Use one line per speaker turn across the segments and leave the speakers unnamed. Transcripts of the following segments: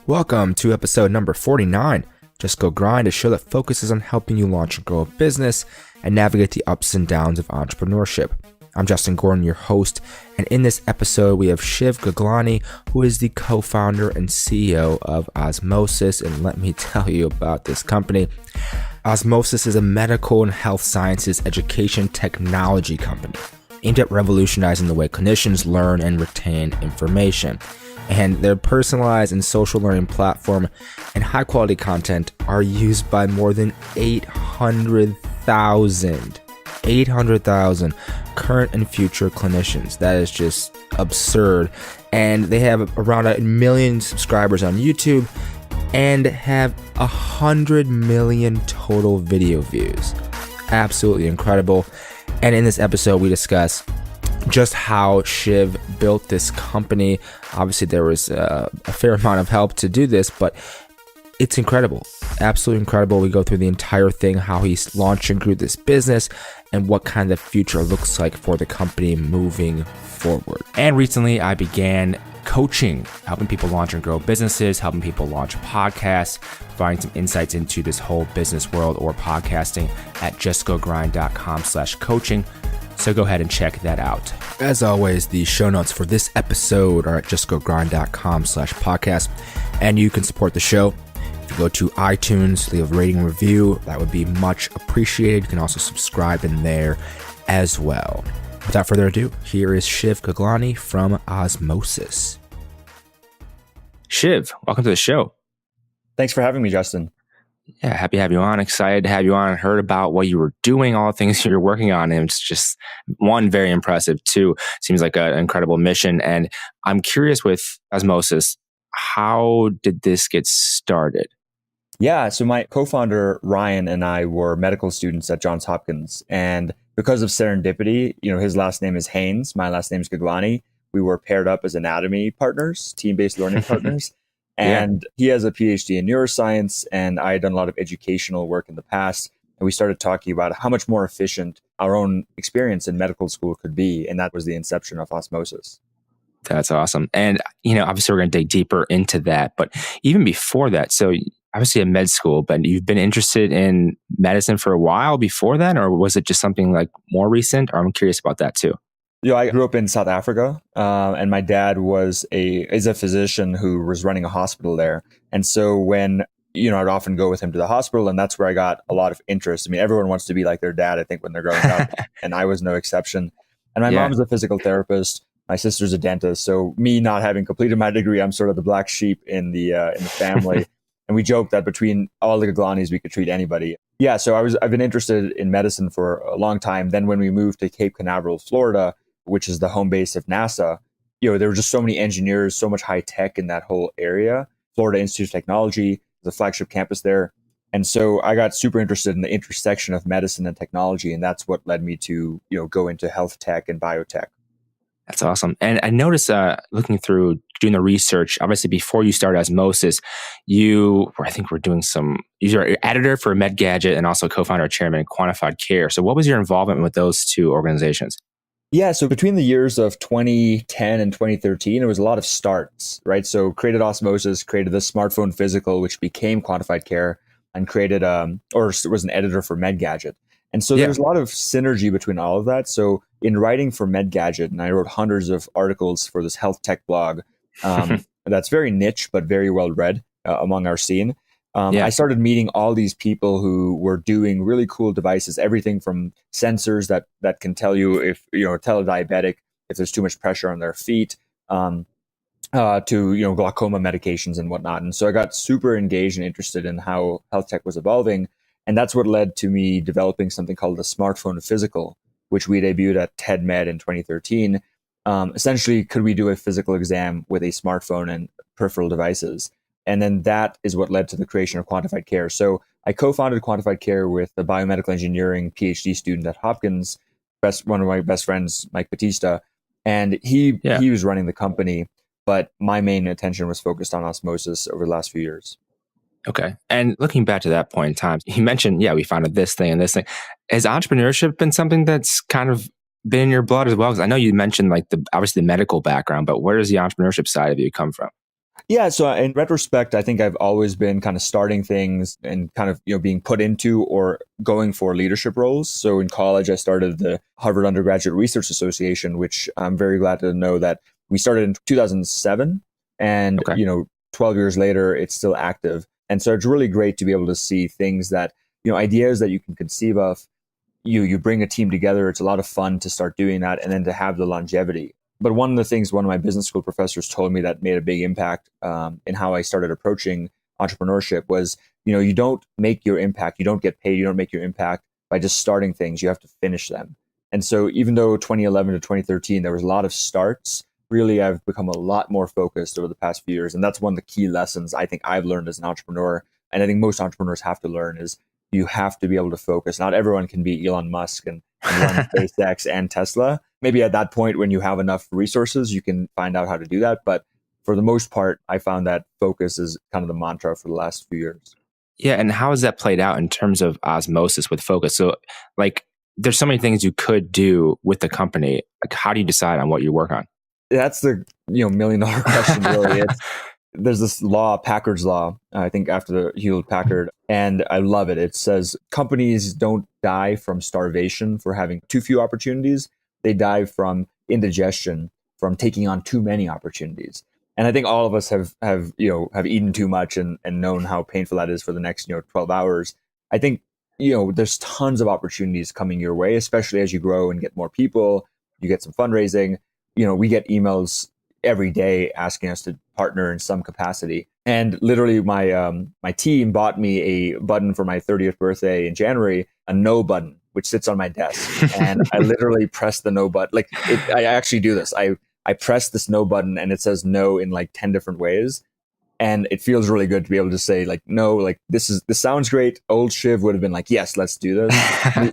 Welcome to episode number 49. Just Go Grind, a show that focuses on helping you launch and grow a business and navigate the ups and downs of entrepreneurship. I'm Justin Gordon, your host, and in this episode we have Shiv Gaglani, who is the co-founder and CEO of Osmosis, and let me tell you about this company. Osmosis is a medical and health sciences education technology company aimed at revolutionizing the way clinicians learn and retain information. And their personalized and social learning platform and high-quality content are used by more than 800,000 current and future clinicians. That is just absurd. And they have around 1 million subscribers on YouTube and have 100 million total video views. Absolutely incredible. And in this episode, we discuss just how Shiv built this company. Obviously, there was a fair amount of help to do this, but it's incredible. Absolutely incredible. We go through the entire thing, how he's launched and grew this business, and what kind of future looks like for the company moving forward. And recently, I began coaching, helping people launch and grow businesses, helping people launch podcasts, providing some insights into this whole business world or podcasting at justgogrind.com/coaching. So go ahead and check that out. As always, the show notes for this episode are at justgogrind.com/podcast, and you can support the show. If you go to iTunes, leave a rating and review, that would be much appreciated. You can also subscribe in there as well. Without further ado, here is Shiv Gaglani from Osmosis. Shiv, welcome to the show.
Thanks for having me, Justin.
Yeah, happy to have you on. Excited to have you on. I heard about what you were doing, all the things you're working on. And it's just, one, very impressive. Two, seems like an incredible mission. And I'm curious with Osmosis, how did this get started?
Yeah, so my co-founder, Ryan, and I were medical students at Johns Hopkins. And because of serendipity, his last name is Haynes, my last name is Gaglani. We were paired up as anatomy partners, team-based learning partners. And He has a PhD in neuroscience, and I had done a lot of educational work in the past. And we started talking about how much more efficient our own experience in medical school could be. And that was the inception of Osmosis.
That's awesome. And, obviously we're going to dig deeper into that. But even before that, so obviously a med school, but you've been interested in medicine for a while before that, or was it just something like more recent? Or I'm curious about that too.
I grew up in South Africa, and my dad is a physician who was running a hospital there. And so when, I'd often go with him to the hospital, and that's where I got a lot of interest. I mean, everyone wants to be like their dad, I think, when they're growing up, and I was no exception. And my mom's a physical therapist. My sister's a dentist. So me not having completed my degree, I'm sort of the black sheep in the family. And we joke that between all the Gaglanis, we could treat anybody. Yeah, so I've been interested in medicine for a long time. Then when we moved to Cape Canaveral, Florida, which is the home base of NASA, there were just so many engineers, so much high tech in that whole area. Florida Institute of Technology, the flagship campus there. And so I got super interested in the intersection of medicine and technology. And that's what led me to, go into health tech and biotech.
That's awesome. And I noticed looking through, doing the research, obviously before you started Osmosis, you were doing you're editor for Medgadget and also co-founder and chairman of Quantified Care. So what was your involvement with those two organizations?
Yeah, so between the years of 2010 and 2013, there was a lot of starts, right? So created Osmosis, created the smartphone physical, which became Quantified Care, and created, was an editor for Medgadget. And so there was a lot of synergy between all of that. So in writing for Medgadget, and I wrote hundreds of articles for this health tech blog, that's very niche, but very well read among our scene. I started meeting all these people who were doing really cool devices, everything from sensors that can tell you tell a diabetic if there's too much pressure on their feet, to glaucoma medications and whatnot. And so I got super engaged and interested in how health tech was evolving. And that's what led to me developing something called the smartphone physical, which we debuted at TED Med in 2013. Essentially, could we do a physical exam with a smartphone and peripheral devices? And then that is what led to the creation of Quantified Care. So I co-founded Quantified Care with a biomedical engineering PhD student at Hopkins, one of my best friends, Mike Batista. And he was running the company, but my main attention was focused on Osmosis over the last few years.
Okay. And looking back to that point in time, you mentioned, we founded this thing and this thing. Has entrepreneurship been something that's kind of been in your blood as well? Because I know you mentioned obviously the medical background, but where does the entrepreneurship side of you come from?
Yeah, so in retrospect, I think I've always been kind of starting things and kind of, being put into or going for leadership roles. So in college, I started the Harvard Undergraduate Research Association, which I'm very glad to know that we started in 2007, and
Okay.
12 years later, it's still active. And so it's really great to be able to see things that, ideas that you can conceive of. You bring a team together. It's a lot of fun to start doing that, and then to have the longevity. But one of the things one of my business school professors told me that made a big impact in how I started approaching entrepreneurship was, you don't make your impact, you don't get paid, you don't make your impact by just starting things. You have to finish them. And so even though 2011 to 2013 there was a lot of starts, really I've become a lot more focused over the past few years, and that's one of the key lessons I think I've learned as an entrepreneur, and I think most entrepreneurs have to learn is you have to be able to focus. Not everyone can be Elon Musk and run SpaceX and Tesla. Maybe at that point, when you have enough resources, you can find out how to do that. But for the most part, I found that focus is kind of the mantra for the last few years.
Yeah, and how has that played out in terms of osmosis with focus? So, like, there's so many things you could do with the company. Like, how do you decide on what you work on?
That's the $1 million question, really. There's this law, Packard's law, I think after the Hewlett Packard, and I love it. It says companies don't die from starvation for having too few opportunities. They die from indigestion, from taking on too many opportunities. And I think all of us have eaten too much and known how painful that is for the next 12 hours. I think there's tons of opportunities coming your way, especially as you grow and get more people. You get some fundraising. We get emails every day asking us to partner in some capacity. And literally my team bought me a button for my 30th birthday in January, a no button, which sits on my desk. And I literally press the no button. I actually do this. I press this no button and it says no in like 10 different ways. And it feels really good to be able to say like, no, like this sounds great. Old Shiv would have been like, yes, let's do this.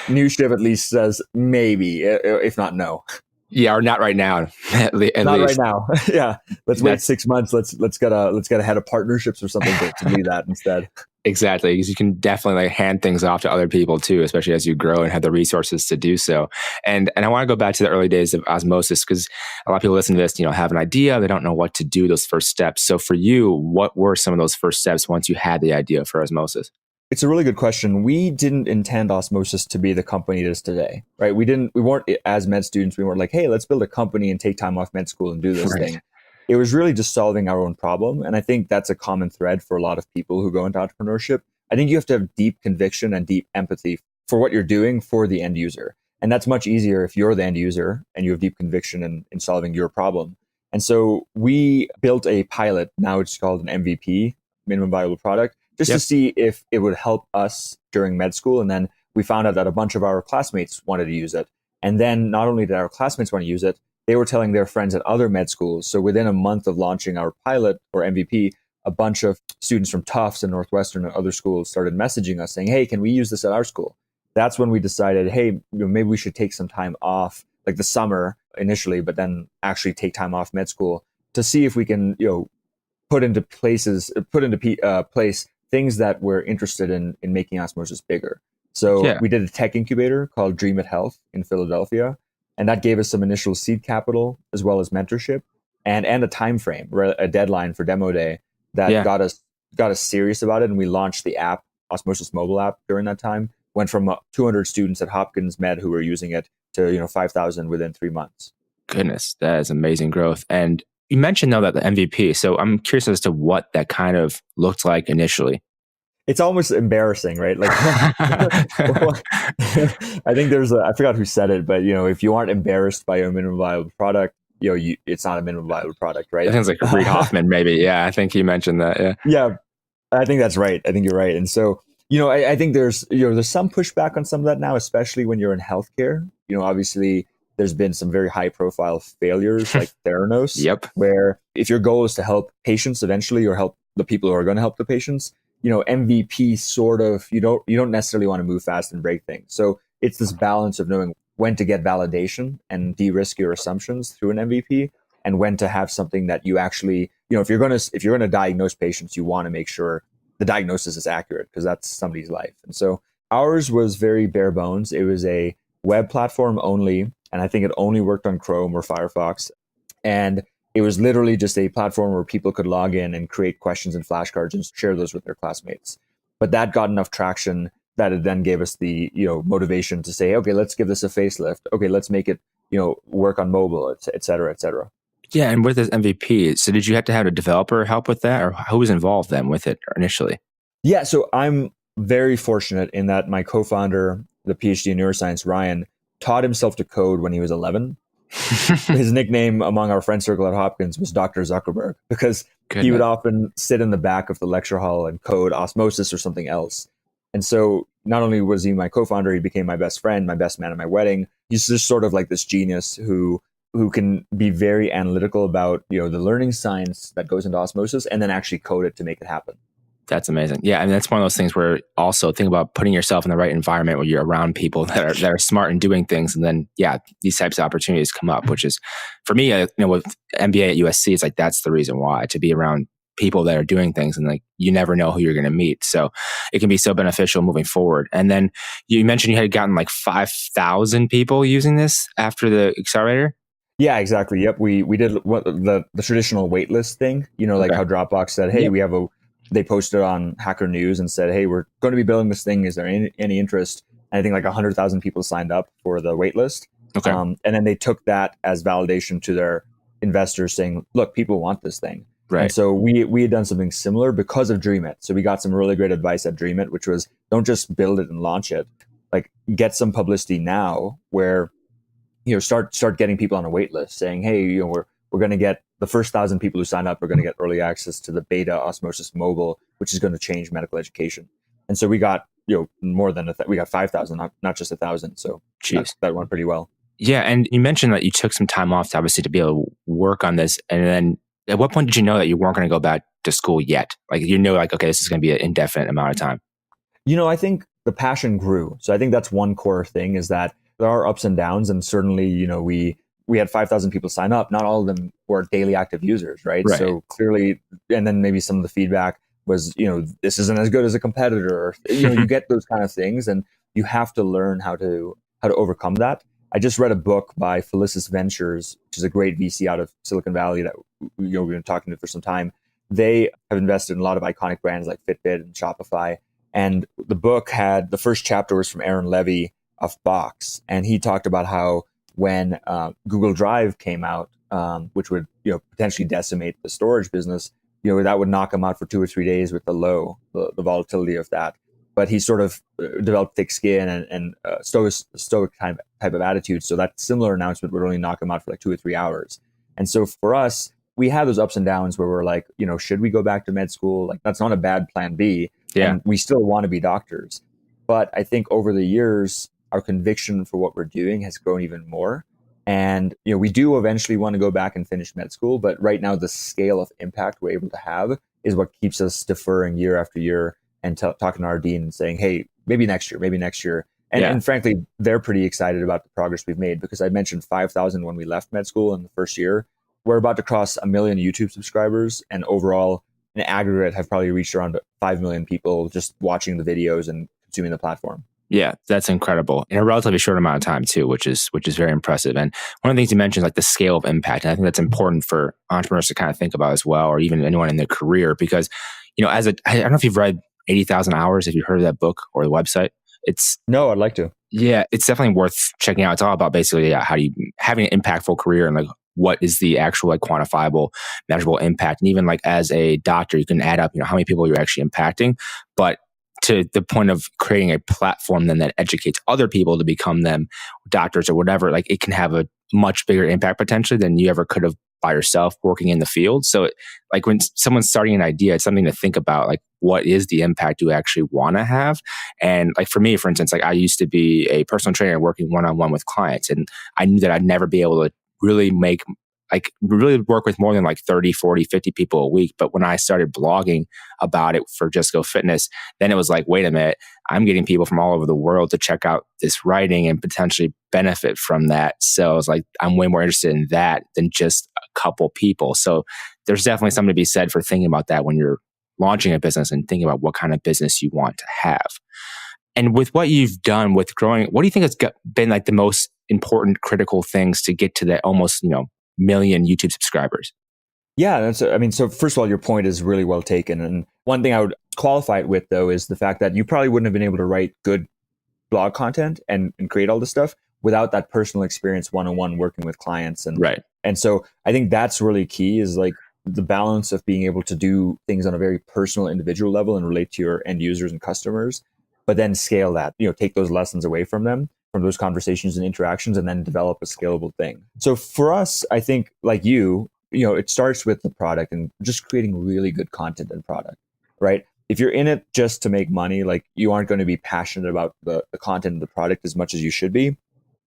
New Shiv at least says maybe, if not no.
Yeah, or not right now. At
Not
least.
right now. Yeah, let's wait 6 months. Let's get a head of partnerships or something to do that instead.
Exactly, because you can definitely like hand things off to other people too, especially as you grow and have the resources to do so. And I want to go back to the early days of Osmosis because a lot of people listen to this, have an idea, they don't know what to do, those first steps. So for you, what were some of those first steps once you had the idea for Osmosis?
It's a really good question. We didn't intend Osmosis to be the company it is today, right? We weren't as med students. We weren't like, hey, let's build a company and take time off med school and do this thing. It was really just solving our own problem. And I think that's a common thread for a lot of people who go into entrepreneurship. I think you have to have deep conviction and deep empathy for what you're doing for the end user. And that's much easier if you're the end user and you have deep conviction in solving your problem. And so we built a pilot. Now it's called an MVP, minimum viable product, just to see if it would help us during med school. And then we found out that a bunch of our classmates wanted to use it. And then not only did our classmates want to use it, they were telling their friends at other med schools. So within a month of launching our pilot or MVP, a bunch of students from Tufts and Northwestern and other schools started messaging us saying, hey, can we use this at our school? That's when we decided, hey, maybe we should take some time off, like the summer initially, but then actually take time off med school to see if we can, put into place things that we're interested in making Osmosis bigger. So we did a tech incubator called Dream It Health in Philadelphia. And that gave us some initial seed capital as well as mentorship and a time frame, a deadline for demo day that got us serious about it. And we launched the app, Osmosis mobile app, during that time. Went from 200 students at Hopkins Med who were using it to 5,000 within 3 months.
Goodness, that is amazing growth. And you mentioned though that the MVP. So I'm curious as to what that kind of looked like initially.
It's almost embarrassing, right? Like, I think I forgot who said it, but if you aren't embarrassed by your minimum viable product, it's not a minimum viable product, right?
I think it's like Reid Hoffman, maybe. Yeah, I think he mentioned that.
Yeah, I think that's right. I think you're right. And so, I think there's some pushback on some of that now, especially when you're in healthcare. Obviously, there's been some very high profile failures like Theranos, where if your goal is to help patients eventually or help the people who are going to help the patients, MVP sort of, you don't necessarily want to move fast and break things. So it's this balance of knowing when to get validation and de-risk your assumptions through an MVP and when to have something that you actually, if you're going to diagnose patients, you want to make sure the diagnosis is accurate because that's somebody's life. And so ours was very bare bones. It was a web platform only. And I think it only worked on Chrome or Firefox. And It was literally just a platform where people could log in and create questions and flashcards and share those with their classmates. But that got enough traction that it then gave us the, motivation to say, okay, let's give this a facelift. Okay, let's make it, work on mobile, et cetera, et cetera.
Yeah, and with this MVP, so did you have to have a developer help with that, or who was involved then with it initially?
Yeah, so I'm very fortunate in that my co-founder, the PhD in neuroscience, Ryan, taught himself to code when he was 11. His nickname among our friend circle at Hopkins was Dr. Zuckerberg because he would often sit in the back of the lecture hall and code Osmosis or something else. And so not only was he my co-founder, he became my best friend, my best man at my wedding. He's just sort of like this genius who can be very analytical about, the learning science that goes into Osmosis and then actually code it to make it happen.
That's amazing. Yeah, I mean, that's one of those things where also think about putting yourself in the right environment where you're around people that are smart and doing things, and then these types of opportunities come up. Which is, for me, with MBA at USC, it's like that's the reason why, to be around people that are doing things, and like you never know who you're going to meet, so it can be so beneficial moving forward. And then you mentioned you had gotten like 5,000 people using this after the accelerator.
Yeah, exactly. Yep, we did the traditional waitlist thing. Like how Dropbox said, "Hey, They posted on Hacker News and said, hey, we're going to be building this thing. Is there any interest? And I think like 100,000 people signed up for the wait list.
Okay.
And then they took that as validation to their investors saying, look, people want this thing.
Right.
And so we had done something similar because of Dream It. So we got some really great advice at Dream It, which was don't just build it and launch it. Like get some publicity now where, start getting people on a wait list saying, hey, we're going to get the first 1,000 people who sign up are going to get early access to the beta Osmosis mobile, which is going to change medical education. And so we got, more than we got 5,000, not just 1,000. So that went pretty well.
Yeah. And you mentioned that you took some time off, obviously, to be able to work on this. And then at what point did you know that you weren't going to go back to school yet? Like, okay, this is going to be an indefinite amount of time.
I think the passion grew. So I think that's one core thing is that there are ups and downs. And certainly, we had 5,000 people sign up. Not all of them were daily active users, right? So clearly, and then maybe some of the feedback was, this isn't as good as a competitor. Or, you get those kind of things, and you have to learn how to overcome that. I just read a book by Felicis Ventures, which is a great VC out of Silicon Valley that we've been talking to for some time. They have invested in a lot of iconic brands like Fitbit and Shopify. And the book had the first chapter was from Aaron Levy of Box, and he talked about how when Google Drive came out, which would potentially decimate the storage business, that would knock him out for 2 or 3 days with the volatility of that. But he sort of developed thick skin and stoic type of attitude. So that similar announcement would only knock him out for like 2 or 3 hours. And so for us, we had those ups and downs where we're like, should we go back to med school? Like that's not a bad plan B.
Yeah.
And we still want to be doctors. But I think over the years, our conviction for what we're doing has grown even more. And, we do eventually want to go back and finish med school. But right now, the scale of impact we're able to have is what keeps us deferring year after year and talking to our dean and saying, hey, maybe next year. And frankly, they're pretty excited about the progress we've made because I mentioned 5,000 when we left med school in the first year. We're about to cross 1 million YouTube subscribers. And overall, in aggregate, have probably reached around 5 million people just watching the videos and consuming the platform.
Yeah, that's incredible in a relatively short amount of time too, which is very impressive. And one of the things you mentioned is like the scale of impact, and I think that's important for entrepreneurs to kind of think about as well, or even anyone in their career, because I don't know if you've read 80,000 Hours, if you've heard of that book or the website.
No, I'd like to.
Yeah, it's definitely worth checking out. It's all about basically how do you having an impactful career and like what is the actual like quantifiable, measurable impact, and even like as a doctor, you can add up how many people you're actually impacting, but to the point of creating a platform then that educates other people to become them doctors or whatever, like it can have a much bigger impact potentially than you ever could have by yourself working in the field. So like when someone's starting an idea, it's something to think about, like what is the impact you actually want to have? And like for me, for instance, like I used to be a personal trainer working one-on-one with clients, and I knew that I'd never be able to really work with more than like 30, 40, 50 people a week. But when I started blogging about it for Just Go Fitness, then it was like, wait a minute, I'm getting people from all over the world to check out this writing and potentially benefit from that. So I was like, I'm way more interested in that than just a couple people. So there's definitely something to be said for thinking about that when you're launching a business and thinking about what kind of business you want to have. And with what you've done with growing, what do you think has been like the most important critical things to get to that almost, million YouTube subscribers?
Yeah, I mean, so first of all, your point is really well taken. And one thing I would qualify it with, though, is the fact that you probably wouldn't have been able to write good blog content and create all this stuff without that personal experience one-on-one working with clients.
Right.
And so I think that's really key, is like the balance of being able to do things on a very personal, individual level and relate to your end users and customers, but then scale that, take those lessons away from them, from those conversations and interactions, and then develop a scalable thing. So for us, I think like it starts with the product and just creating really good content and product, right? If you're in it just to make money, like you aren't going to be passionate about the content of the product as much as you should be.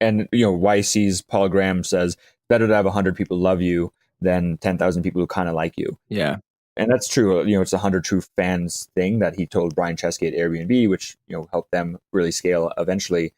And, YC's Paul Graham says, better to have 100 people love you than 10,000 people who kind of like you.
Yeah.
And that's true. It's a 100 true fans thing that he told Brian Chesky at Airbnb, which, helped them really scale eventually,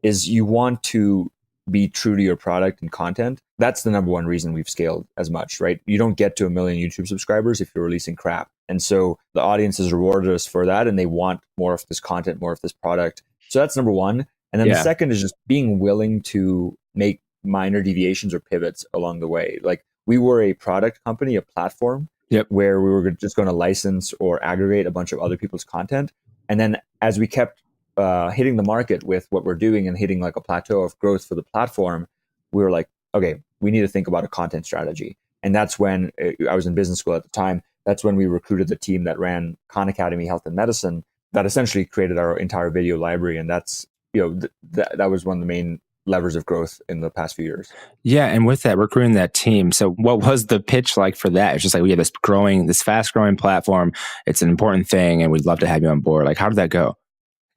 is you want to be true to your product and content. That's the number one reason we've scaled as much, right? You don't get to 1 million YouTube subscribers if you're releasing crap. And so the audience has rewarded us for that, and they want more of this content, more of this product. So that's number one. And then the second is just being willing to make minor deviations or pivots along the way. Like we were a product company, a platform, where we were just going to license or aggregate a bunch of other people's content. And then as we kept hitting the market with what we're doing and hitting like a plateau of growth for the platform, we were like, okay, we need to think about a content strategy. And that's when I was in business school at the time. That's when we recruited the team that ran Khan Academy Health and Medicine that essentially created our entire video library. And that's, that was one of the main levers of growth in the past few years.
Yeah. And with that, recruiting that team. So what was the pitch like for that? It's just like, we have this fast growing platform. It's an important thing and we'd love to have you on board. Like, how did that go?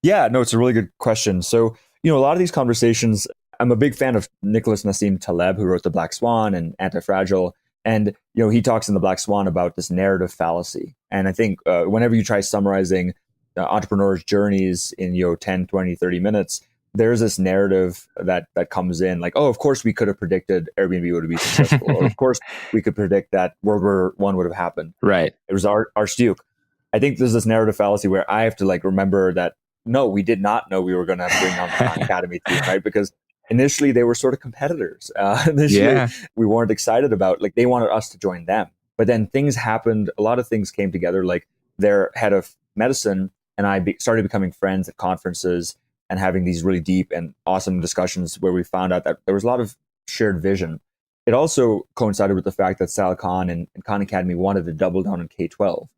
Yeah, no, it's a really good question. So, a lot of these conversations, I'm a big fan of Nicholas Nassim Taleb, who wrote The Black Swan and Antifragile. And, he talks in The Black Swan about this narrative fallacy. And I think whenever you try summarizing entrepreneurs' journeys in, 10, 20, 30 minutes, there's this narrative that comes in like, oh, of course we could have predicted Airbnb would be successful. Or of course we could predict that World War I would have happened.
Right.
It was Archduke. I think there's this narrative fallacy where I have to like remember that, no, we did not know we were going to bring on the Khan Academy team, right? Because initially they were sort of competitors. Initially we weren't excited about, like they wanted us to join them. But then things happened. A lot of things came together, like their head of medicine and I started becoming friends at conferences and having these really deep and awesome discussions where we found out that there was a lot of shared vision. It also coincided with the fact that Sal Khan and Khan Academy wanted to double down on K-12.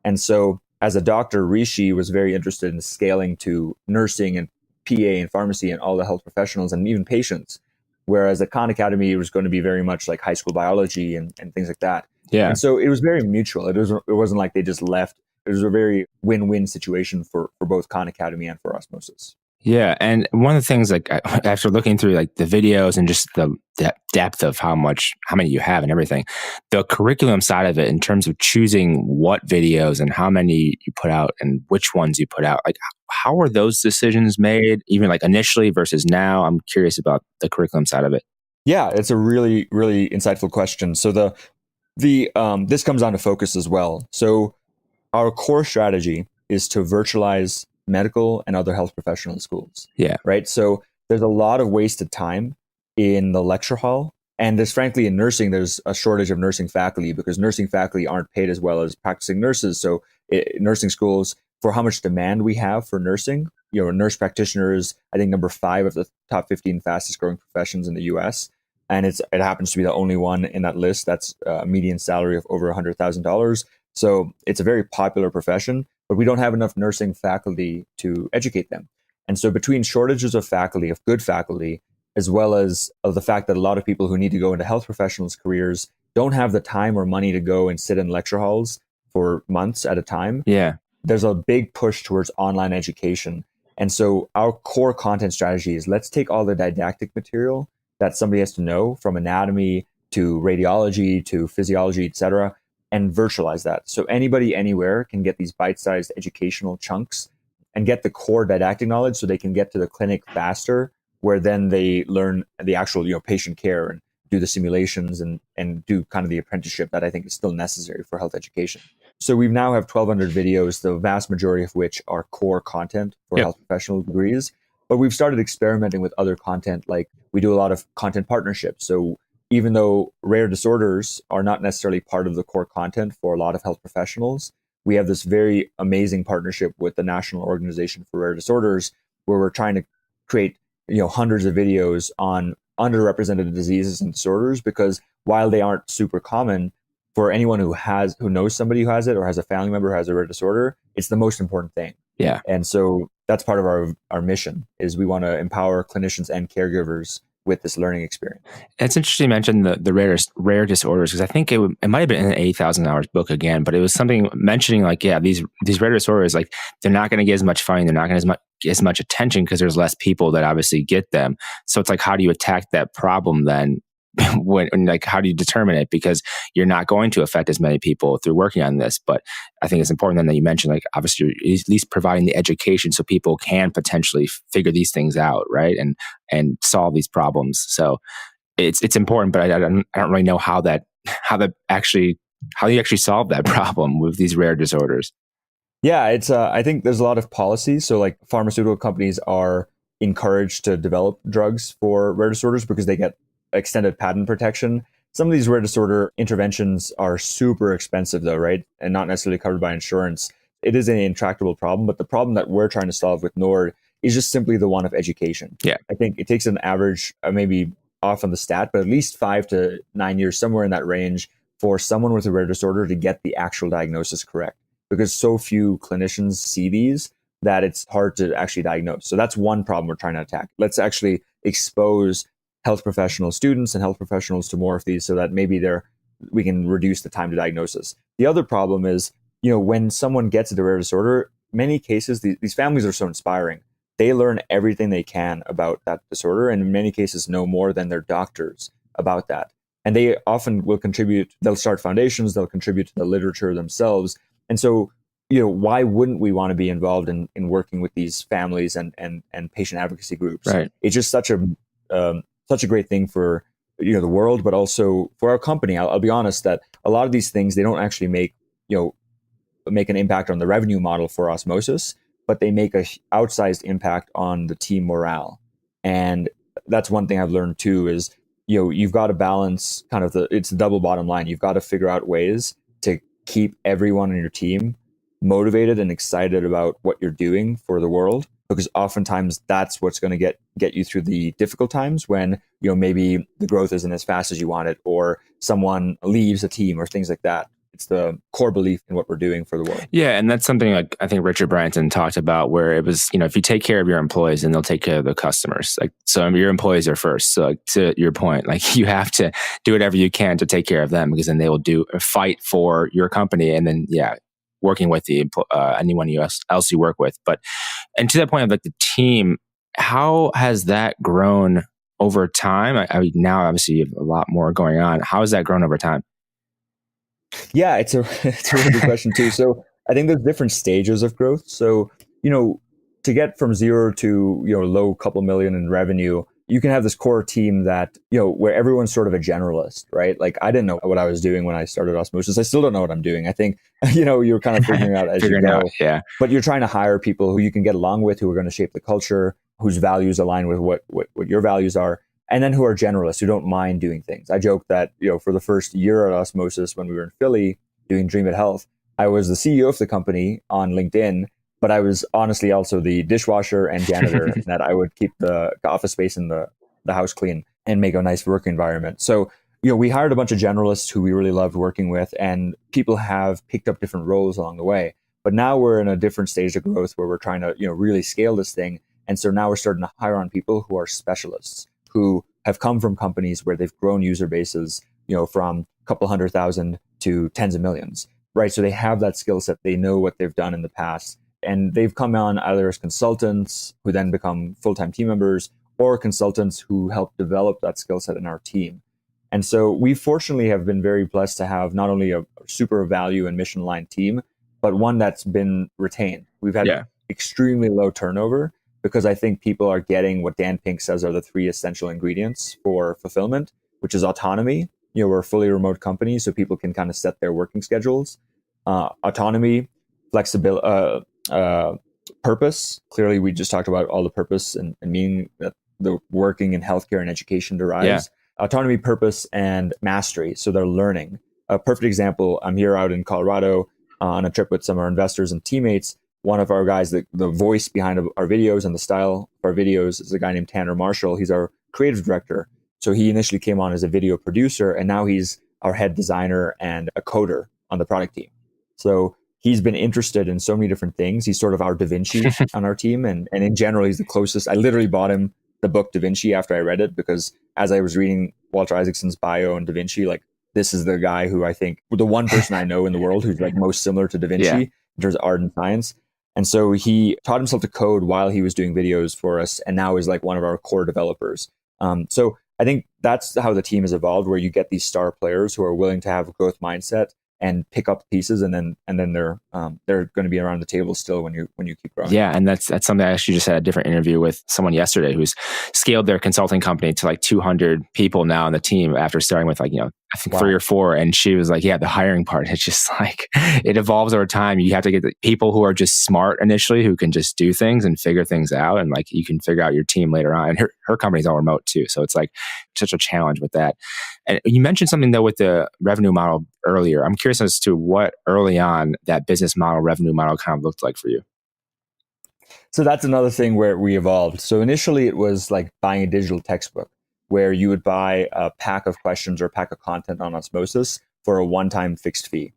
And so as a doctor, Rishi was very interested in scaling to nursing and PA and pharmacy and all the health professionals and even patients. Whereas at Khan Academy, it was going to be very much like high school biology and things like that.
Yeah.
And so it was very mutual. It wasn't like they just left. It was a very win-win situation for both Khan Academy and for Osmosis.
Yeah. And one of the things, like after looking through like the videos and just the depth of how many you have and everything, the curriculum side of it in terms of choosing what videos and how many you put out and which ones you put out, like how are those decisions made, even like initially versus now? I'm curious about the curriculum side of it.
Yeah, it's a really, really insightful question. So this comes down to focus as well. So our core strategy is to virtualize medical and other health professional schools.
Yeah.
Right. So there's a lot of wasted time in the lecture hall. And there's frankly in nursing, there's a shortage of nursing faculty because nursing faculty aren't paid as well as practicing nurses. So nursing schools, for how much demand we have for nursing, nurse practitioners, I think number 5 of the top 15 fastest growing professions in the US. And it happens to be the only one in that list that's a median salary of over $100,000. So it's a very popular profession, but we don't have enough nursing faculty to educate them. And so between shortages of faculty, of good faculty, as well as of the fact that a lot of people who need to go into health professionals' careers don't have the time or money to go and sit in lecture halls for months at a time.
Yeah.
There's a big push towards online education. And so our core content strategy is let's take all the didactic material that somebody has to know, from anatomy to radiology to physiology, et cetera, and virtualize that. So anybody anywhere can get these bite-sized educational chunks and get the core didactic knowledge so they can get to the clinic faster, where then they learn the actual patient care and do the simulations and do kind of the apprenticeship that I think is still necessary for health education. So we now have 1,200 videos, the vast majority of which are core content for health professional degrees. But we've started experimenting with other content, like we do a lot of content partnerships. So even though rare disorders are not necessarily part of the core content for a lot of health professionals, we have this very amazing partnership with the National Organization for Rare Disorders, where we're trying to create, hundreds of videos on underrepresented diseases and disorders, because while they aren't super common, for anyone who knows somebody who has it or has a family member who has a rare disorder, it's the most important thing.
Yeah.
And so that's part of our mission, is we want to empower clinicians and caregivers with this learning experience.
It's interesting you mentioned the rare disorders, because I think it might have been in an 80,000 Hours book again, but it was something mentioning like, yeah, these rare disorders, like they're not going to get as much funding, they're not going to get as much attention because there's less people that obviously get them. So it's like, how do you attack that problem then? when like, how do you determine it? Because you're not going to affect as many people through working on this. But I think it's important then that you mentioned, like, obviously you're at least providing the education so people can potentially figure these things out, right? And solve these problems. So it's important, but I don't really know how you actually solve that problem with these rare disorders.
Yeah, it's I think there's a lot of policies. So like pharmaceutical companies are encouraged to develop drugs for rare disorders because they get extended patent protection. Some of these rare disorder interventions are super expensive though, right? And not necessarily covered by insurance. It is an intractable problem, but the problem that we're trying to solve with Nord is just simply the one of education.
Yeah.
I think it takes an average, maybe off on the stat, but at least 5 to 9 years, somewhere in that range, for someone with a rare disorder to get the actual diagnosis correct, because so few clinicians see these that it's hard to actually diagnose. So that's one problem we're trying to attack. Let's actually expose health professional students and health professionals to more of these so that maybe we can reduce the time to diagnosis. The other problem is, when someone gets a rare disorder, many cases, these families are so inspiring. They learn everything they can about that disorder, and in many cases know more than their doctors about that. And they often will contribute, they'll start foundations, they'll contribute to the literature themselves. And so, why wouldn't we want to be involved in working with these families and patient advocacy groups?
Right.
It's just such a great thing for the world, but also for our company. I'll be honest that a lot of these things, they don't actually make an impact on the revenue model for Osmosis, but they make a outsized impact on the team morale. And that's one thing I've learned too, is you've got to balance kind of it's the double bottom line. You've got to figure out ways to keep everyone on your team motivated and excited about what you're doing for the world, because oftentimes that's what's going to get you through the difficult times when maybe the growth isn't as fast as you want it, or someone leaves a team or things like that. It's the core belief in what we're doing for the world.
Yeah, and that's something like I think Richard Branson talked about, where it was, if you take care of your employees, then they'll take care of the customers. Like, so your employees are first. So like, to your point, like you have to do whatever you can to take care of them, because then they will fight for your company, and then working with anyone else you work with. And to that point of like the team, how has that grown over time? I mean, now obviously you have a lot more going on. How has that grown over time?
Yeah, it's a really good question too. So I think there's different stages of growth. So, to get from zero to, low couple million in revenue, you can have this core team that, where everyone's sort of a generalist, right? Like I didn't know what I was doing when I started Osmosis. I still don't know what I'm doing. I think, you're kind of figuring out as you go.
Yeah.
But you're trying to hire people who you can get along with, who are going to shape the culture, whose values align with what your values are, and then who are generalists, who don't mind doing things. I joke that, for the first year at Osmosis, when we were in Philly doing Dream It Health, I was the CEO of the company on LinkedIn, but I was honestly also the dishwasher and janitor, that I would keep the office space and the house clean and make a nice work environment. So, we hired a bunch of generalists who we really loved working with, and people have picked up different roles along the way. But now we're in a different stage of growth where we're trying to, really scale this thing. And so now we're starting to hire on people who are specialists, who have come from companies where they've grown user bases, from a couple 100,000 to tens of millions, right? So they have that skill set. They know what they've done in the past, and they've come on either as consultants who then become full-time team members, or consultants who help develop that skill set in our team. And so we fortunately have been very blessed to have not only a super value and mission aligned team, but one that's been retained. We've had extremely low turnover, because I think people are getting what Dan Pink says are the 3 essential ingredients for fulfillment, which is autonomy. We're a fully remote company, so people can kind of set their working schedules. Autonomy, flexibility, purpose. Clearly, we just talked about all the purpose and meaning that the working in healthcare and education derives. autonomy, purpose, and mastery. So they're learning. A perfect example, I'm here out in Colorado on a trip with some of our investors and teammates. One of our guys, the voice behind our videos and the style of our videos is a guy named Tanner Marshall. He's our creative director. So he initially came on as a video producer, and now he's our head designer and a coder on the product team. So he's been interested in so many different things. He's sort of our Da Vinci on our team. And in general, he's the closest. I literally bought him the book Da Vinci after I read it, because as I was reading Walter Isaacson's bio on Da Vinci, like, this is the guy who I think, the one person I know in the world who's like most similar to Da Vinci in terms of art and science. And so he taught himself to code while he was doing videos for us, and now is like one of our core developers. So I think that's how the team has evolved, where you get these star players who are willing to have a growth mindset and pick up pieces, and then they're going to be around the table still when you keep growing.
Yeah, and that's something I actually just had a different interview with someone yesterday who's scaled their consulting company to like 200 people now on the team after starting with like, I think 3 or 4. And she was like, yeah, the hiring part, it's just like, it evolves over time. You have to get the people who are just smart initially, who can just do things and figure things out. And like, you can figure out your team later on. And her company's all remote too. So it's like such a challenge with that. And you mentioned something though with the revenue model earlier. I'm curious as to what early on that business model, revenue model kind of looked like for you.
So that's another thing where we evolved. So initially it was like buying a digital textbook, where you would buy a pack of questions or a pack of content on Osmosis for a one-time fixed fee.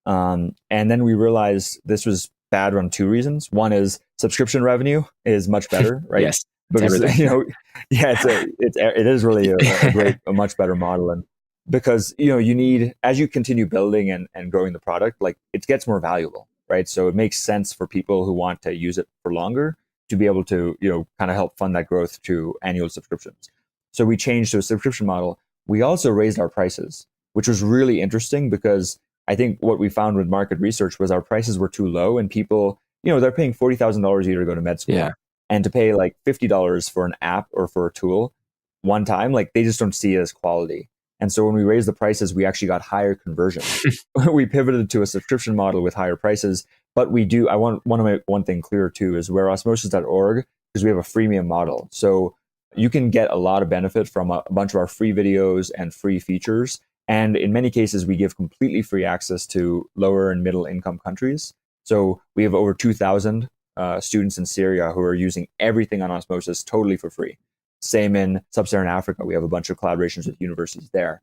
And then we realized this was bad on 2 reasons. One is subscription revenue is much better, right?
Yes.
Because, it is really a much better model. And because, you need, as you continue building and growing the product, like, it gets more valuable, right? So it makes sense for people who want to use it for longer to be able to, kind of help fund that growth through annual subscriptions. So we changed to a subscription model. We also raised our prices, which was really interesting, because I think what we found with market research was our prices were too low, and people, they're paying $40,000 a year to go to med school.
Yeah.
And to pay like $50 for an app or for a tool one time, like, they just don't see it as quality. And so when we raised the prices, we actually got higher conversion. We pivoted to a subscription model with higher prices. But I want to make one thing clear too, is we're osmosis.org, because we have a freemium model. So you can get a lot of benefit from a bunch of our free videos and free features. And in many cases, we give completely free access to lower and middle income countries. So we have over 2,000 students in Syria who are using everything on Osmosis totally for free. Same in Sub-Saharan Africa. We have a bunch of collaborations with universities there.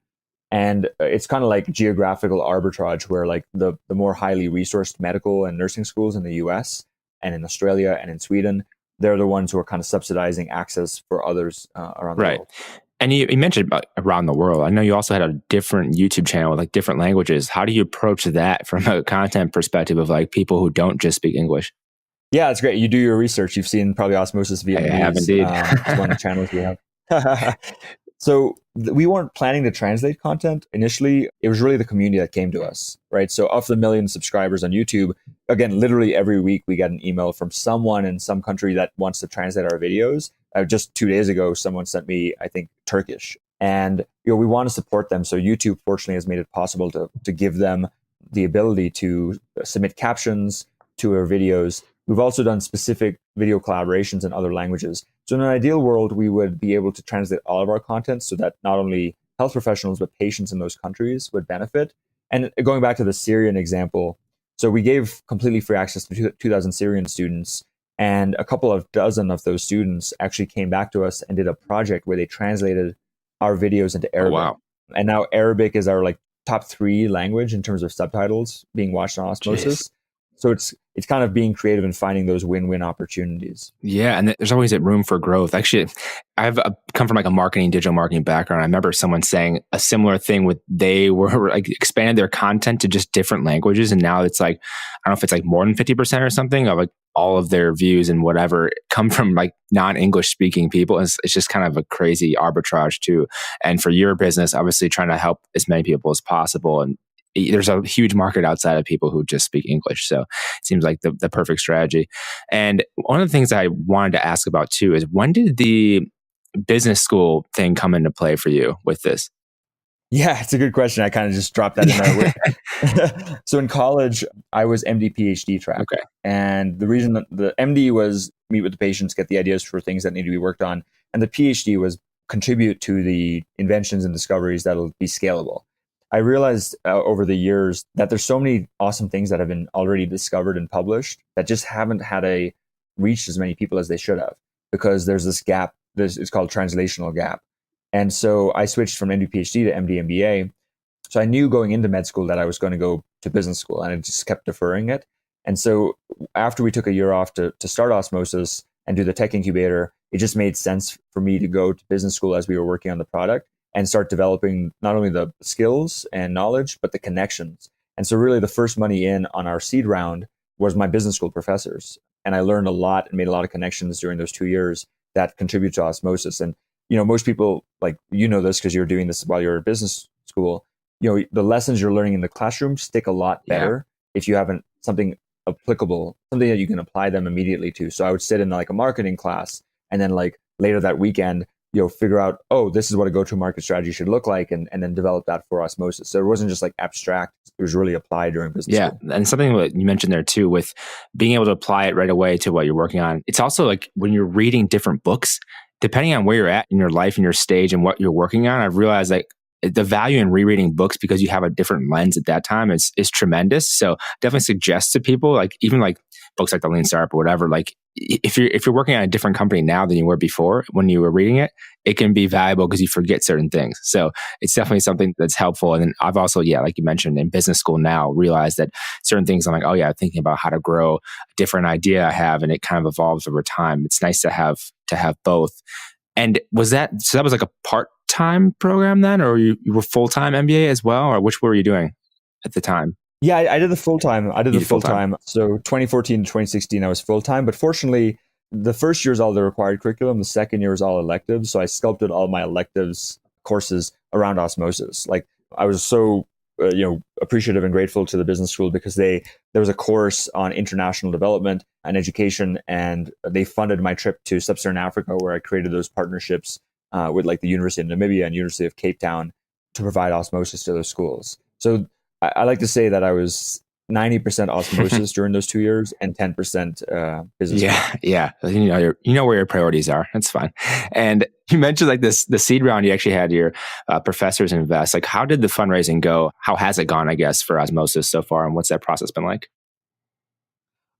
And it's kind of like geographical arbitrage, where like the more highly resourced medical and nursing schools in the US and in Australia and in Sweden, they're the ones who are kind of subsidizing access for others around the world.
And you mentioned about around the world. I know you also had a different YouTube channel with like different languages. How do you approach that from a content perspective of like people who don't just speak English?
Yeah, it's great. You do your research. You've seen probably Osmosis Vietnamese.
I have indeed.
It's one of the channels we have. So we weren't planning to translate content initially. It was really the community that came to us, right? So of the 1 million subscribers on YouTube, again, literally every week we get an email from someone in some country that wants to translate our videos. Just 2 days ago, someone sent me, I think, Turkish. And we want to support them. So YouTube, fortunately, has made it possible to give them the ability to submit captions to our videos. We've also done specific video collaborations in other languages. So in an ideal world, we would be able to translate all of our content so that not only health professionals, but patients in those countries would benefit. And going back to the Syrian example, so we gave completely free access to 2,000 Syrian students, and a couple of dozen of those students actually came back to us and did a project where they translated our videos into Arabic.
Oh, wow.
And now Arabic is our like top 3 language in terms of subtitles being watched on Osmosis. Jeez. So it's kind of being creative and finding those win-win opportunities.
Yeah, and there's always a room for growth. Actually, I've come from like a digital marketing background. I remember someone saying a similar thing with they were like expanded their content to just different languages, and now it's like, I don't know if it's like more than 50% or something of like all of their views and whatever come from like non-English speaking people. It's just kind of a crazy arbitrage too. And for your business, obviously trying to help as many people as possible, and there's a huge market outside of people who just speak English. So it seems like the perfect strategy. And one of the things I wanted to ask about too is, when did the business school thing come into play for you with this?
Yeah, it's a good question. I kind of just dropped that in there. So in college, I was MD PhD track.
Okay.
And the reason that the MD was meet with the patients, get the ideas for things that need to be worked on. And the PhD was contribute to the inventions and discoveries that'll be scalable. I realized over the years that there's so many awesome things that have been already discovered and published that just haven't reached as many people as they should have, because there's this gap. It's called translational gap. And so I switched from MD PhD to MD MBA. So I knew going into med school that I was going to go to business school, and I just kept deferring it. And so after we took a year off to start Osmosis and do the tech incubator, it just made sense for me to go to business school as we were working on the product and start developing not only the skills and knowledge, but the connections. And so really the first money in on our seed round was my business school professors. And I learned a lot and made a lot of connections during those 2 years that contribute to Osmosis. And, most people, like, this because you're doing this while you're at business school, the lessons you're learning in the classroom stick a lot better if you haven't something applicable, something that you can apply them immediately to. So I would sit in like a marketing class, and then like later that weekend, figure out, oh, this is what a go-to-market strategy should look like, and then develop that for Osmosis. So it wasn't just like abstract, it was really applied during business school.
And something that you mentioned there too, with being able to apply it right away to what you're working on. It's also like when you're reading different books, depending on where you're at in your life and your stage and what you're working on, I've realized like the value in rereading books, because you have a different lens at that time, is tremendous. So definitely suggest to people, like even like books like The Lean Startup or whatever, like if you're working on a different company now than you were before when you were reading it, it can be valuable because you forget certain things. So it's definitely something that's helpful. And then I've also, like you mentioned, in business school now, realized that certain things I'm like, oh yeah, thinking about how to grow a different idea I have, and it kind of evolves over time. It's nice to have both. And that was like a part-time program then, or you were full-time MBA as well, or which were you doing at the time?
Yeah, I did the full-time. Full-time. So 2014 to 2016, I was full-time. But fortunately, the first year is all the required curriculum. The second year is all electives. So I sculpted all my electives courses around Osmosis. Like, I was so appreciative and grateful to the business school, because there was a course on international development and education, and they funded my trip to Sub-Saharan Africa, where I created those partnerships with like the University of Namibia and University of Cape Town to provide Osmosis to those schools. So I like to say that I was 90% Osmosis during those 2 years and 10% business.
Yeah. You know where your priorities are. That's fine. And you mentioned like the seed round, you actually had your professors invest. Like, how did the fundraising go? How has it gone, I guess, for Osmosis so far? And what's that process been like?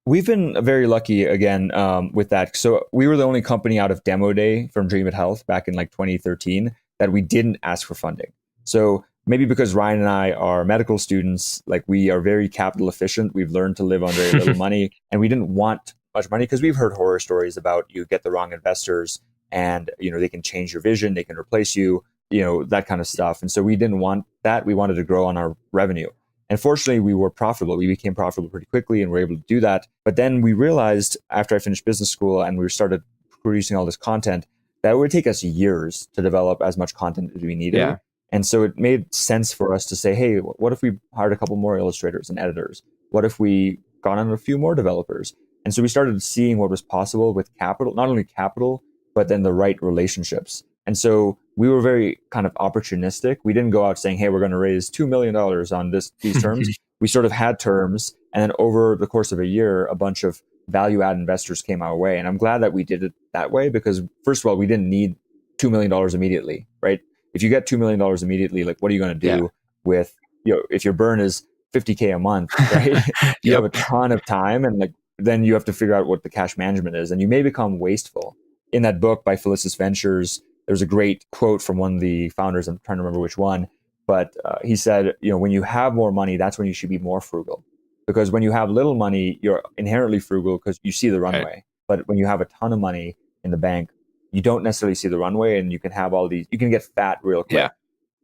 We've been very lucky again with that. So we were the only company out of Demo Day from Dream It Health back in like 2013 that we didn't ask for funding. So maybe because Ryan and I are medical students, like, we are very capital efficient. We've learned to live on very little money, and we didn't want much money because we've heard horror stories about you get the wrong investors and, they can change your vision, they can replace you, that kind of stuff. And so we didn't want that. We wanted to grow on our revenue. And fortunately, we were profitable. We became profitable pretty quickly and were able to do that. But then we realized after I finished business school and we started producing all this content, that it would take us years to develop as much content as we needed.
Yeah.
And so it made sense for us to say, hey, what if we hired a couple more illustrators and editors? What if we got on a few more developers? And so we started seeing what was possible with capital, not only capital, but then the right relationships. And so we were very kind of opportunistic. We didn't go out saying, hey, we're going to raise $2 million on these terms. We sort of had terms. And then over the course of a year, a bunch of value-add investors came our way. And I'm glad that we did it that way, because first of all, we didn't need $2 million immediately, right? If you get $2 million immediately, like, what are you going to do with, if your burn is $50K a month, right? You have a ton of time, and like, then you have to figure out what the cash management is, and you may become wasteful. In that book by Felicis Ventures, there's a great quote from one of the founders. I'm trying to remember which one, but he said, when you have more money, that's when you should be more frugal, because when you have little money, you're inherently frugal because you see the runway. Right. But when you have a ton of money in the bank, you don't necessarily see the runway, and you can have you can get fat real quick.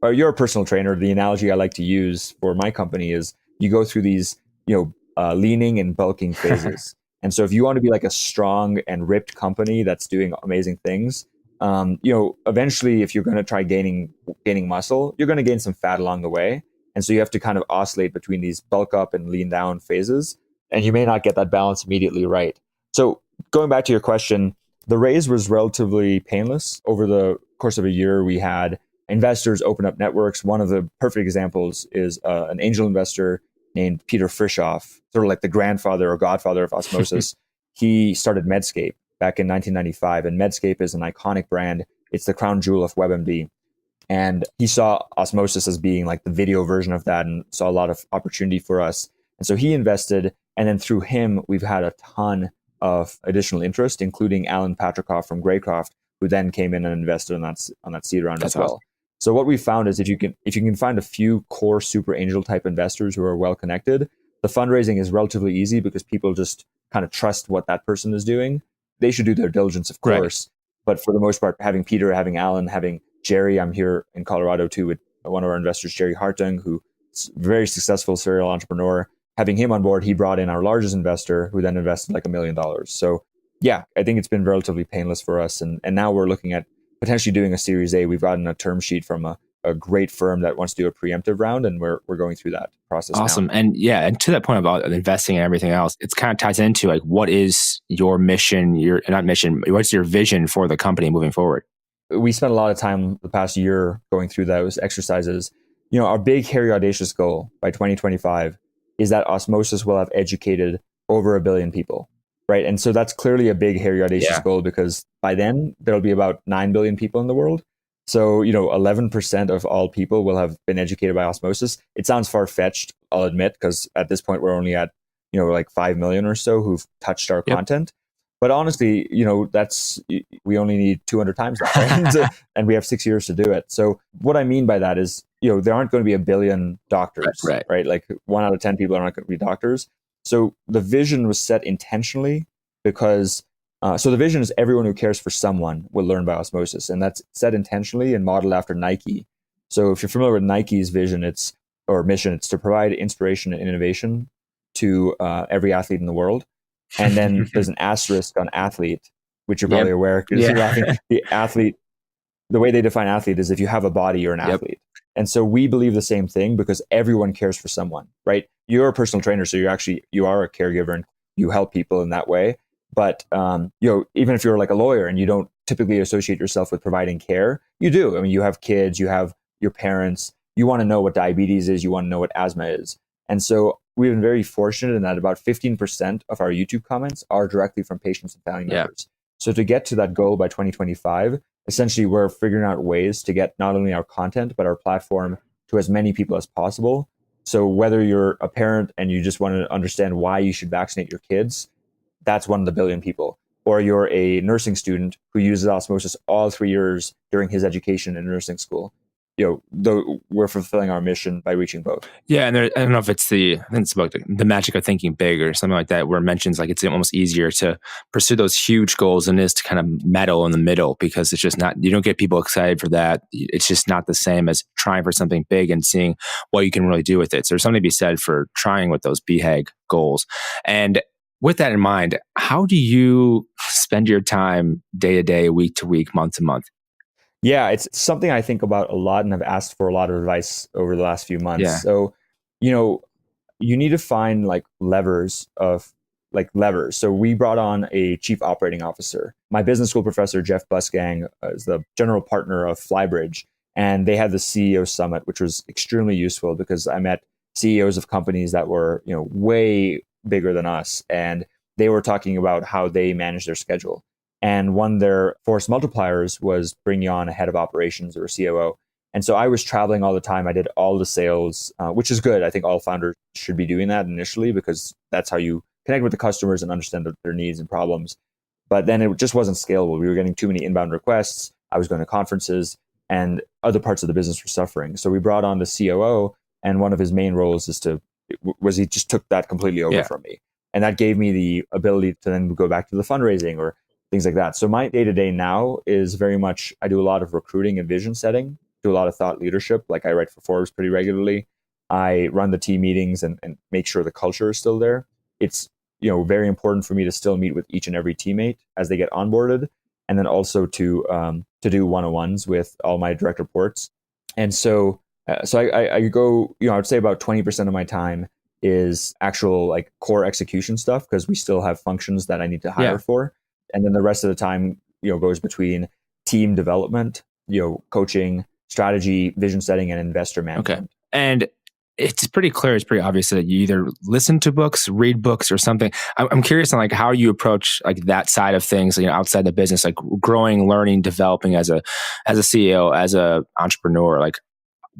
Yeah. You're a personal trainer. The analogy I like to use for my company is you go through these, leaning and bulking phases. And so if you want to be like a strong and ripped company that's doing amazing things, eventually if you're going to try gaining muscle, you're going to gain some fat along the way. And so you have to kind of oscillate between these bulk up and lean down phases. And you may not get that balance immediately right. So going back to your question, the raise was relatively painless. Over the course of a year, we had investors open up networks. One of the perfect examples is an angel investor named Peter Frischoff, sort of like the grandfather or godfather of Osmosis. He started Medscape back in 1995, and Medscape is an iconic brand It's the crown jewel of WebMD. And he saw Osmosis as being like the video version of that and saw a lot of opportunity for us. And so he invested. And then through him, we've had a ton of additional interest, including Alan Patrikoff from Greycroft, who then came in and invested on that seed round as well.
Awesome.
So what we found is if you can find a few core super angel type investors who are well connected, the fundraising is relatively easy because people just kind of trust what that person is doing. They should do their diligence, of course. Right. But for the most part, having Peter, having Alan, having Jerry, I'm here in Colorado too with one of our investors, Jerry Hartung, who's a very successful serial entrepreneur. Having him on board, he brought in our largest investor who then invested like $1 million. So yeah, I think it's been relatively painless for us. And now we're looking at potentially doing a Series A. We've gotten a term sheet from a great firm that wants to do a preemptive round, and we're going through that process.
Awesome.
Now.
And yeah, and to that point about investing and everything else, it's kind of ties into like, what is your mission, what's your vision for the company moving forward?
We spent a lot of time the past year going through those exercises. Our big, hairy, audacious goal by 2025 is that Osmosis will have educated over 1 billion people, right? And so that's clearly a big, hairy, audacious goal, because by then there'll be about 9 billion people in the world. So, 11% of all people will have been educated by Osmosis. It sounds far-fetched, I'll admit, because at this point we're only at, like 5 million or so who've touched our content. But honestly, we only need 200 times that, right? And we have 6 years to do it. So what I mean by that is, there aren't going to be 1 billion doctors, right? Like 1 out of 10 people are not going to be doctors. So the vision was set intentionally because, so the vision is everyone who cares for someone will learn by Osmosis. And that's set intentionally and modeled after Nike. So if you're familiar with Nike's vision, or mission, it's to provide inspiration and innovation to every athlete in the world. And then there's an asterisk on athlete, which you're probably aware, because you're laughing. The athlete, the way they define athlete is if you have a body, you're an athlete. And so we believe the same thing because everyone cares for someone, right? You're a personal trainer, so you are a caregiver and you help people in that way. But even if you're like a lawyer and you don't typically associate yourself with providing care, you do. I mean, you have kids, you have your parents, you want to know what diabetes is, you want to know what asthma is. And so we've been very fortunate in that about 15% of our YouTube comments are directly from patients and family members. So to get to that goal by 2025, essentially we're figuring out ways to get not only our content, but our platform to as many people as possible. So whether you're a parent and you just want to understand why you should vaccinate your kids, that's 1 of the 1 billion people. Or you're a nursing student who uses Osmosis all 3 years during his education in nursing school. We're fulfilling our mission by reaching both.
Yeah, and I don't know if it's I think it's about the magic of thinking big or something like that, where it mentions like it's almost easier to pursue those huge goals than it is to kind of meddle in the middle, because it's just not, you don't get people excited for that. It's just not the same as trying for something big and seeing what you can really do with it. So there's something to be said for trying with those BHAG goals. And with that in mind, how do you spend your time day to day, week to week, month to month?
Yeah, it's something I think about a lot and have asked for a lot of advice over the last few months.
Yeah.
So, you need to find levers. So we brought on a chief operating officer. My business school professor, Jeff Busgang, is the general partner of Flybridge. And they had the CEO summit, which was extremely useful because I met CEOs of companies that were, way bigger than us. And they were talking about how they manage their schedule. And one of their force multipliers was bringing on a head of operations or a COO. And so I was traveling all the time. I did all the sales, which is good. I think all founders should be doing that initially because that's how you connect with the customers and understand their needs and problems. But then it just wasn't scalable. We were getting too many inbound requests. I was going to conferences and other parts of the business were suffering. So we brought on the COO, and one of his main roles he just took that completely over from me. And that gave me the ability to then go back to the fundraising or things like that. So my day-to-day now is very much, I do a lot of recruiting and vision setting, do a lot of thought leadership. Like I write for Forbes pretty regularly. I run the team meetings and make sure the culture is still there. It's, very important for me to still meet with each and every teammate as they get onboarded. And then also to do one-on-ones with all my direct reports. And so I go, I would say about 20% of my time is actual core execution stuff because we still have functions that I need to hire for. And then the rest of the time, goes between team development, coaching, strategy, vision setting, and investor management.
Okay. And it's pretty clear, it's pretty obvious that you either listen to books, read books, or something. I'm curious on like how you approach like that side of things, outside the business, like growing, learning, developing as a CEO, as a entrepreneur. Like,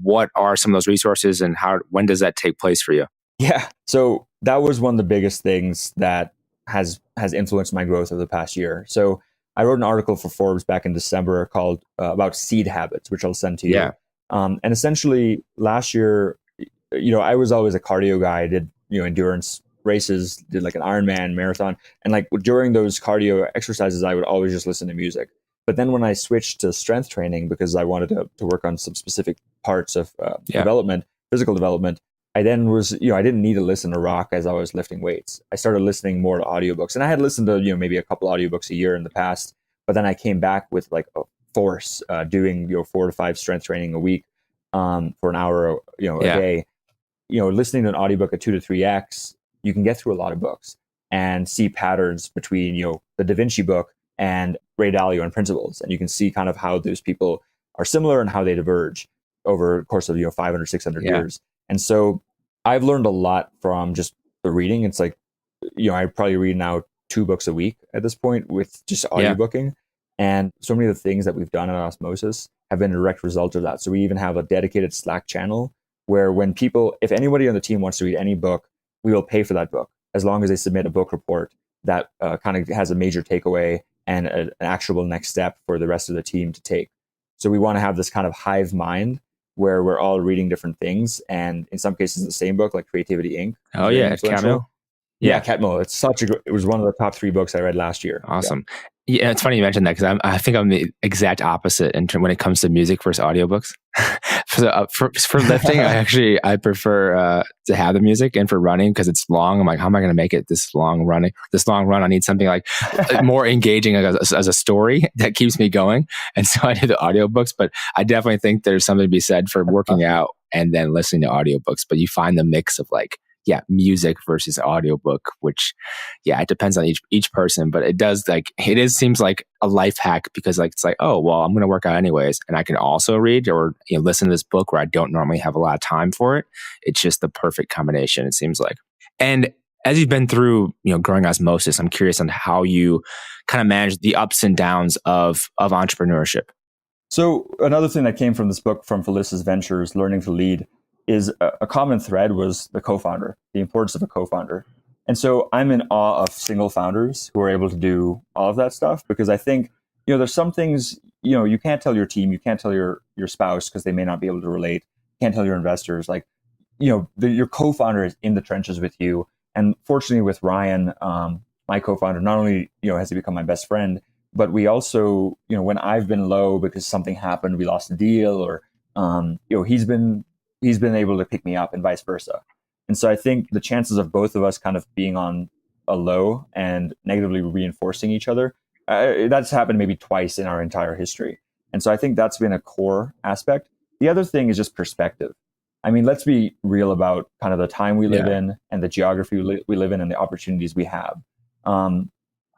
what are some of those resources, and when does that take place for you?
Yeah. So that was one of the biggest things that has influenced my growth over the past year. So I wrote an article for Forbes back in December called about seed habits, which I'll send to you.
Yeah.
And essentially last year, I was always a cardio guy. I did, endurance races, did like an Ironman marathon. And like during those cardio exercises, I would always just listen to music. But then when I switched to strength training, because I wanted to work on some specific parts of development, physical development, I then was, I didn't need to listen to rock as I was lifting weights. I started listening more to audiobooks, and I had listened to, maybe a couple audiobooks a year in the past, but then I came back with like a force, doing, 4 to 5 strength training a week, for an hour, a day, listening to an audiobook at 2 to 3x, you can get through a lot of books and see patterns between, the Da Vinci book and Ray Dalio and Principles. And you can see kind of how those people are similar and how they diverge over the course of, 500, 600 years. And so I've learned a lot from just the reading. It's like, I probably read now 2 books a week at this point with just audiobooking. And so many of the things that we've done at Osmosis have been a direct result of that. So we even have a dedicated Slack channel where if anybody on the team wants to read any book, we will pay for that book as long as they submit a book report that kind of has a major takeaway and an actionable next step for the rest of the team to take. So we want to have this kind of hive mind where we're all reading different things, and in some cases the same book, like Creativity Inc.
Oh yeah, Camille.
Yeah, Catmull. It was one of the top 3 books I read last year.
Awesome. Yeah, it's funny you mentioned that because I think I'm the exact opposite when it comes to music versus audiobooks. for lifting, I prefer to have the music, and for running because it's long. I'm like, how am I going to make it this long run? I need something like more engaging as a story that keeps me going. And so I do the audiobooks, but I definitely think there's something to be said for working out and then listening to audiobooks. But you find the mix of like, music versus audiobook, which, it depends on each person, but seems like a life hack because like, it's like, oh, well, I'm going to work out anyways. And I can also read or listen to this book where I don't normally have a lot of time for it. It's just the perfect combination, it seems like. And as you've been through, growing Osmosis, I'm curious on how you kind of manage the ups and downs of entrepreneurship.
So another thing that came from this book from Felicia's Ventures, Learning to Lead, is a common thread was the co-founder, the importance of a co-founder. And so I'm in awe of single founders who are able to do all of that stuff, because I think, there's some things, you can't tell your team, you can't tell your spouse because they may not be able to relate. You can't tell your investors, like, your co-founder is in the trenches with you. And fortunately with Ryan, my co-founder, not only, has he become my best friend, but we also, when I've been low because something happened, we lost a deal, or, he's been able to pick me up and vice versa. And so I think the chances of both of us kind of being on a low and negatively reinforcing each other, that's happened maybe twice in our entire history. And so I think that's been a core aspect. The other thing is just perspective. I mean, let's be real about kind of the time we live in and the geography we live in and the opportunities we have.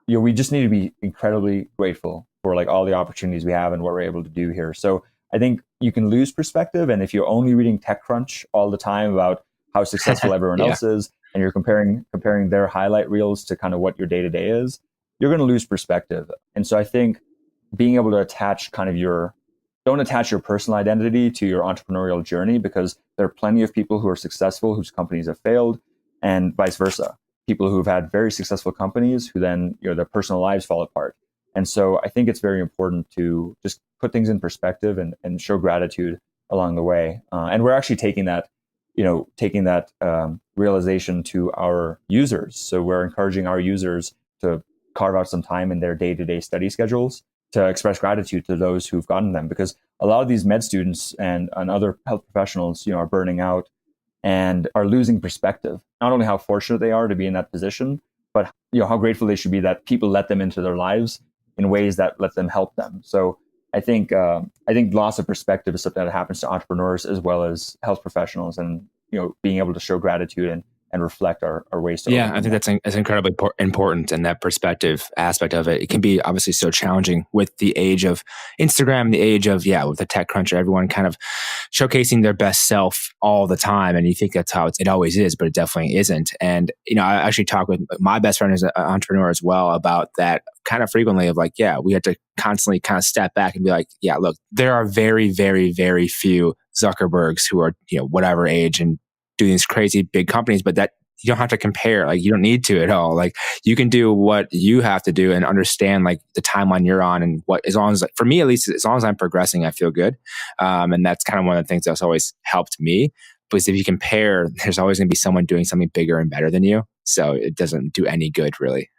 We just need to be incredibly grateful for like all the opportunities we have and what we're able to do here. So I think you can lose perspective. And if you're only reading TechCrunch all the time about how successful everyone else is, and you're comparing their highlight reels to kind of what your day-to-day is, you're going to lose perspective. And so I think being able to attach don't attach your personal identity to your entrepreneurial journey, because there are plenty of people who are successful whose companies have failed, and vice versa. People who've had very successful companies who then, their personal lives fall apart. And so I think it's very important to just put things in perspective and show gratitude along the way. And we're actually taking that realization to our users. So we're encouraging our users to carve out some time in their day-to-day study schedules to express gratitude to those who've gotten them, because a lot of these med students and other health professionals, are burning out and are losing perspective. Not only how fortunate they are to be in that position, but how grateful they should be that people let them into their lives in ways that let them help them. So I think loss of perspective is something that happens to entrepreneurs as well as health professionals, and being able to show gratitude reflect our ways to
Yeah, I
overcome
think
that.
that's incredibly important, and that perspective aspect of it. It can be obviously so challenging with the age of Instagram, the age of with the tech crunch, everyone kind of showcasing their best self all the time, and you think that's how it always is, but it definitely isn't. And I actually talk with my best friend, who's an entrepreneur as well, about that kind of frequently. Of like, we have to constantly kind of step back and be like, look, there are very, very, very few Zuckerbergs who are whatever age and doing these crazy big companies, but that you don't have to compare. Like, you don't need to at all. Like, you can do what you have to do and understand like the timeline you're on, and as long as, for me at least, as long as I'm progressing, I feel good. And that's kind of one of the things that's always helped me. Because if you compare, there's always going to be someone doing something bigger and better than you. So it doesn't do any good really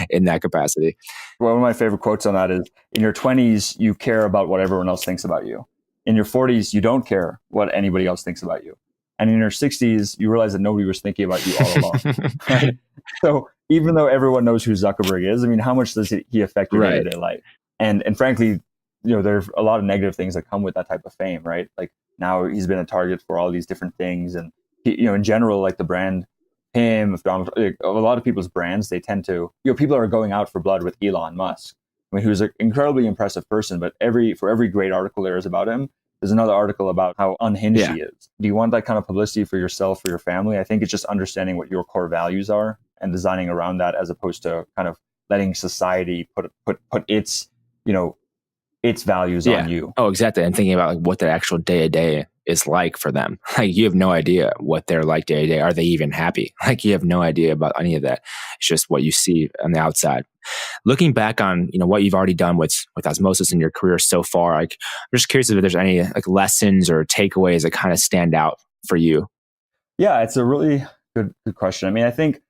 in that capacity.
Well, one of my favorite quotes on that is, in your 20s, you care about what everyone else thinks about you. In your 40s, you don't care what anybody else thinks about you. And in your 60s, you realize that nobody was thinking about you all along. Right? So even though everyone knows who Zuckerberg is, I mean, how much does he affect your day-to-day life? And frankly, there's a lot of negative things that come with that type of fame, right? Like, now he's been a target for all these different things. And he, in general, like the brand, if Donald, like, a lot of people's brands, they tend to, people are going out for blood with Elon Musk. I mean, who's an incredibly impressive person, but for every great article there is about him, there's another article about how unhinged he is. Do you want that kind of publicity for yourself, for your family? I think it's just understanding what your core values are and designing around that, as opposed to kind of letting society put its, its values on you.
Oh, exactly. And thinking about like what the actual day-to-day is like for them. Like, you have no idea what they're like day to day. Are they even happy? Like, you have no idea about any of that. It's just what you see on the outside. Looking back on, what you've already done with Osmosis in your career so far, like, I'm just curious if there's any like lessons or takeaways that kind of stand out for you.
Yeah, it's a really good question. I mean, I think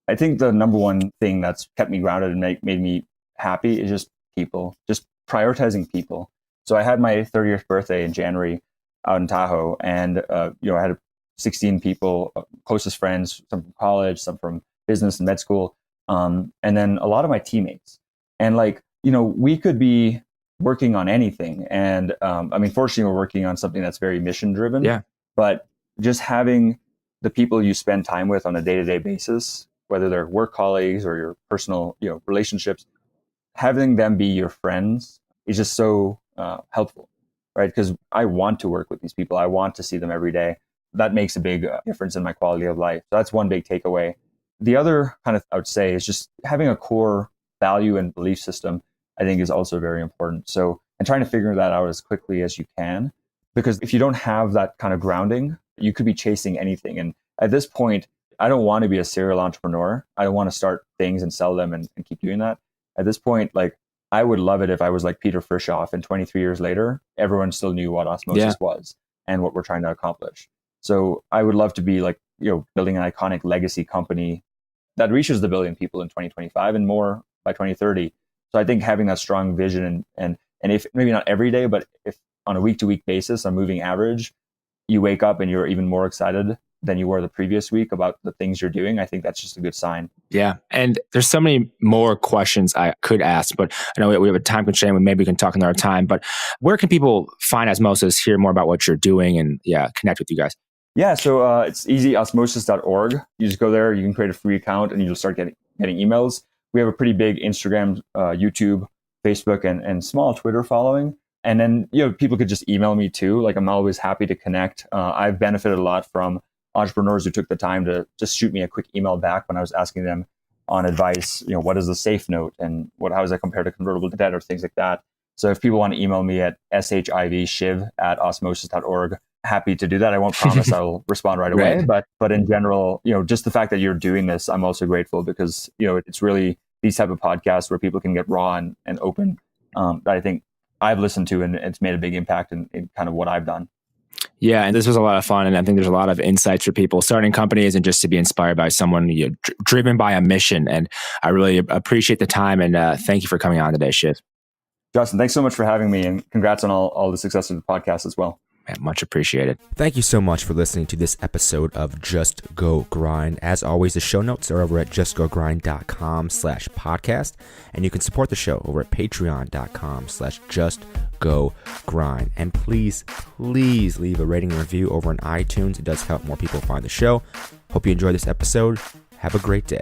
the number one thing that's kept me grounded and made me happy is just people, just prioritizing people. So I had my 30th birthday in January out in Tahoe, and I had 16 people, closest friends, some from college, some from business and med school, and then a lot of my teammates. And we could be working on anything, and I mean, fortunately, we're working on something that's very mission driven.
Yeah.
But just having the people you spend time with on a day-to-day basis, whether they're work colleagues or your personal relationships, having them be your friends is just so helpful, right? Because I want to work with these people. I want to see them every day. That makes a big difference in my quality of life. So that's one big takeaway. The other kind of, I would say, is just having a core value and belief system, I think, is also very important. So, and trying to figure that out as quickly as you can, because if you don't have that kind of grounding, you could be chasing anything. And at this point, I don't want to be a serial entrepreneur. I don't want to start things and sell them and keep doing that. At this point, I would love it if I was like Peter Frischoff, and 23 years later, everyone still knew what Osmosis was and what we're trying to accomplish. So I would love to be building an iconic legacy company that reaches the 1 billion people in 2025 and more by 2030. So I think having that strong vision and if maybe not every day, but if on a week-to-week basis, on moving average, you wake up and you're even more excited than you were the previous week about the things you're doing, I think that's just a good sign.
Yeah. And there's so many more questions I could ask, but I know we have a time constraint. Maybe we can talk another time, but where can people find Osmosis, hear more about what you're doing, and connect with you guys?
Yeah. So it's easy, osmosis.org. You just go there, you can create a free account, and you'll start getting emails. We have a pretty big Instagram, YouTube, Facebook, and small Twitter following. And then, people could just email me too. I'm always happy to connect. I've benefited a lot from entrepreneurs who took the time to just shoot me a quick email back when I was asking them on advice. What is the safe note, and how does that compare to convertible debt, or things like that. So if people want to email me at shivshiv@osmosis.org, happy to do that. I won't promise I'll respond right away, but in general, just the fact that you're doing this, I'm also grateful, because it's really these type of podcasts where people can get raw and open, that I think I've listened to, and it's made a big impact in kind of what I've done.
Yeah, and this was a lot of fun, and I think there's a lot of insights for people starting companies and just to be inspired by someone driven by a mission. And I really appreciate the time, and thank you for coming on today, Shiv.
Justin, thanks so much for having me, and congrats on all the success of the podcast as well.
man. Much appreciated.
Thank you so much for listening to this episode of Just Go Grind. As always, the show notes are over at justgogrind.com/podcast, and you can support the show over at patreon.com/justgogrind. And please leave a rating and review over on iTunes. It does help more people find the show. Hope you enjoyed this episode. Have a great day.